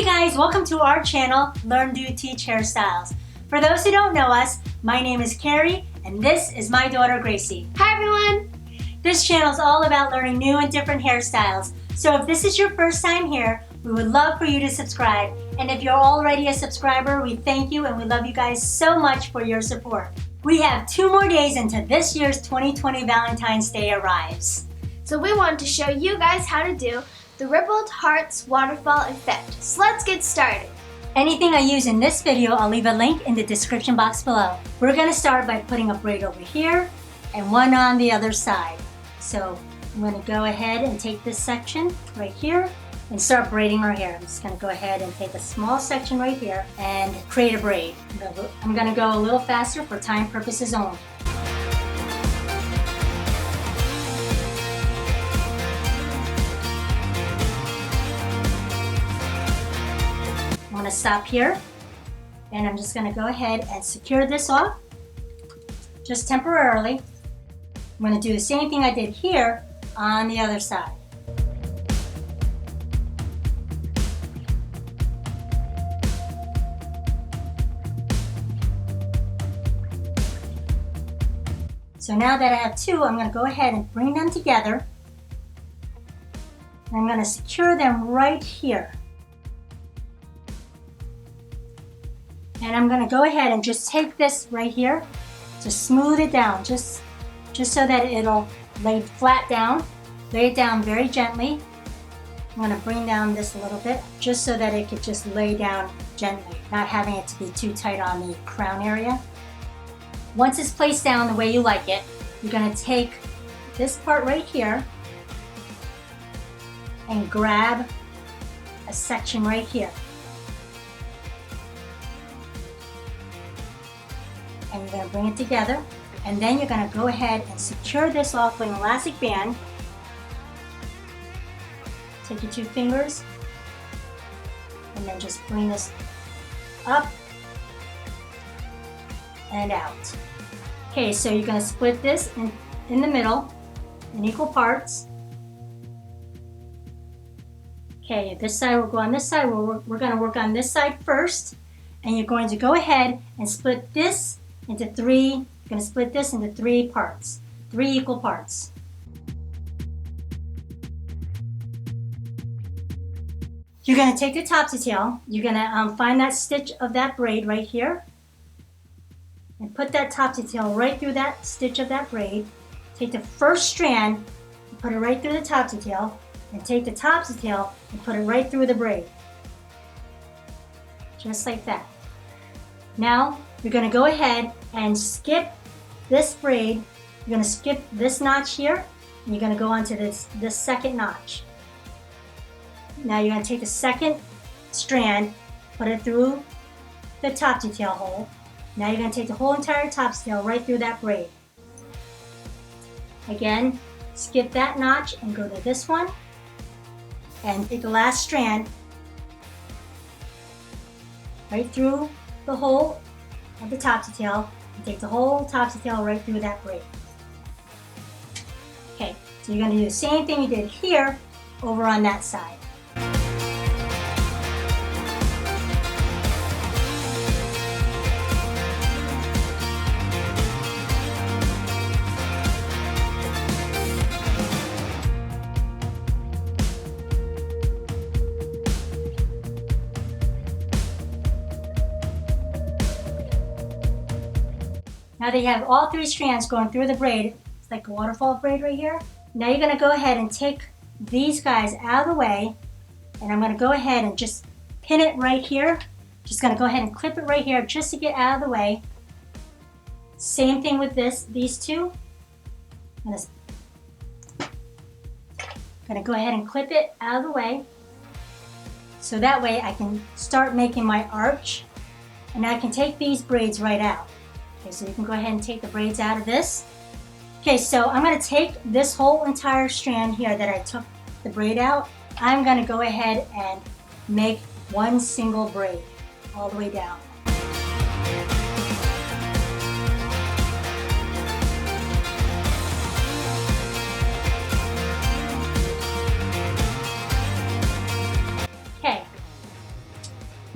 Hey guys, welcome to our channel, Learn, Do, Teach Hairstyles. For those who don't know us, my name is Carrie and this is my daughter Gracie. Hi everyone! This channel is all about learning new and different hairstyles. So if this is your first time here, we would love for you to subscribe. And if you're already a subscriber, we thank you and we love you guys so much for your support. We have 2 more days until this year's 2020 Valentine's Day arrives. So we wanted to show you guys how to do the rippled Hearts Waterfall Effect. So let's get started. Anything I use in this video, I'll leave a link in the description box below. We're going to start by putting a braid over here and one on the other side. So I'm going to go ahead and take this section right here and start braiding our hair. I'm just going to go ahead and take a small section right here and create a braid. I'm going to go a little faster for time purposes only. I'm going to stop here and I'm just going to go ahead and secure this off just temporarily. I'm going to do the same thing I did here on the other side. So now that I have 2, I'm going to go ahead and bring them together. I'm going to secure them right here. And I'm going to go ahead and just take this right here, just smooth it down, just so that it'll lay flat down. Lay it down very gently. I'm going to bring down this a little bit, just so that it could just lay down gently, not having it to be too tight on the crown area. Once it's placed down the way you like it, you're going to take this part right here and grab a section right here. And you're going to bring it together, and then you're going to go ahead and secure this off with an elastic band. Take your 2 fingers and then just bring this up and out. Okay, so you're going to split this in the middle in equal parts. Okay, this side will go on this side. We're going to work on this side first, and you're going to go ahead and split this into 3. You're going to split this into 3 parts, 3 equal parts. You're going to take the top tail. You're going to find that stitch of that braid right here and put that top tail right through that stitch of that braid. Take the first strand and put it right through the top tail, and take the top tail and put it right through the braid. Just like that. Now you're going to go ahead and skip this braid. You're going to skip this notch here, and you're going to go on to this second notch. Now you're going to take the second strand, put it through the top tail hole. Now you're going to take the whole entire top tail right through that braid. Again, skip that notch and go to this one, and take the last strand right through the hole of the top tail, and take the whole top tail right through that braid. Okay, so you're going to do the same thing you did here over on that side. Now that you have all 3 strands going through the braid, it's like a waterfall braid right here. Now you're going to go ahead and take these guys out of the way, and I'm going to go ahead and just pin it right here. Just going to go ahead and clip it right here just to get out of the way. Same thing with these 2. I'm going to go ahead and clip it out of the way, so that way I can start making my arch, and I can take these braids right out. Okay, so you can go ahead and take the braids out of this. Okay, so I'm going to take this whole entire strand here that I took the braid out. I'm going to go ahead and make one single braid all the way down.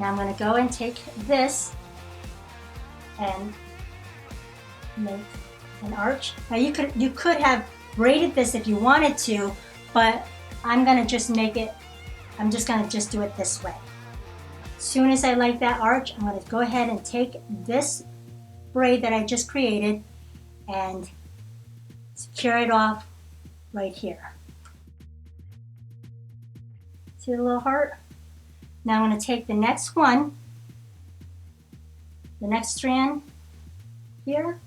Now I'm going to go and take this and make an arch. Now you could have braided this if you wanted to, but I'm going to just make it, I'm just going to just do it this way. As soon as I like that arch, I'm going to go ahead and take this braid that I just created and secure it off right here. See the little heart? Now I'm going to take the next one, the next strand here.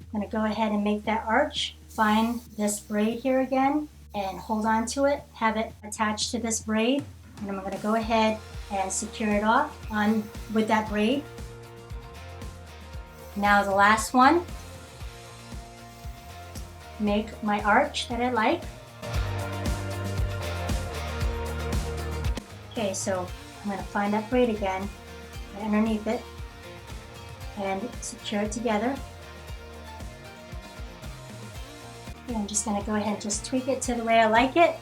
I'm going to go ahead and make that arch. Find this braid here again and hold on to it. Have it attached to this braid. And I'm going to go ahead and secure it off on with that braid. Now the last one. Make my arch that I like. Okay, so I'm going to find that braid again, right underneath it, and secure it together. And I'm just going to go ahead and just tweak it to the way I like it.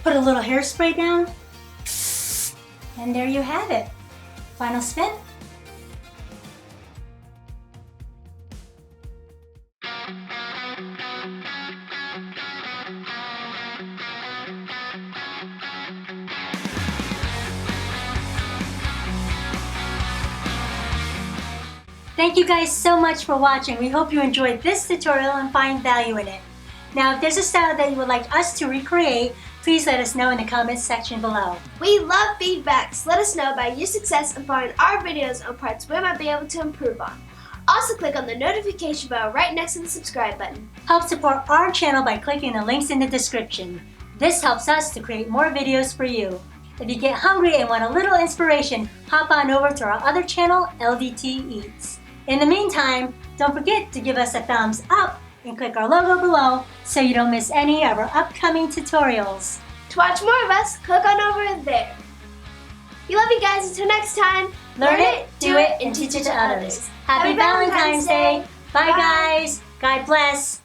Put a little hairspray down, and there you have it. Final spin. Thank you guys so much for watching. We hope you enjoyed this tutorial and find value in it. Now, if there's a style that you would like us to recreate, please let us know in the comments section below. We love feedbacks. Let us know about your success and following our videos on parts we might be able to improve on. Also click on the notification bell right next to the subscribe button. Help support our channel by clicking the links in the description. This helps us to create more videos for you. If you get hungry and want a little inspiration, hop on over to our other channel, LDT Eats. In the meantime, don't forget to give us a thumbs up and click our logo below so you don't miss any of our upcoming tutorials. To watch more of us, click on over there. We love you guys. Until next time, Learn it, do it, and teach it to others. Happy Valentine's Day. Bye guys. God bless.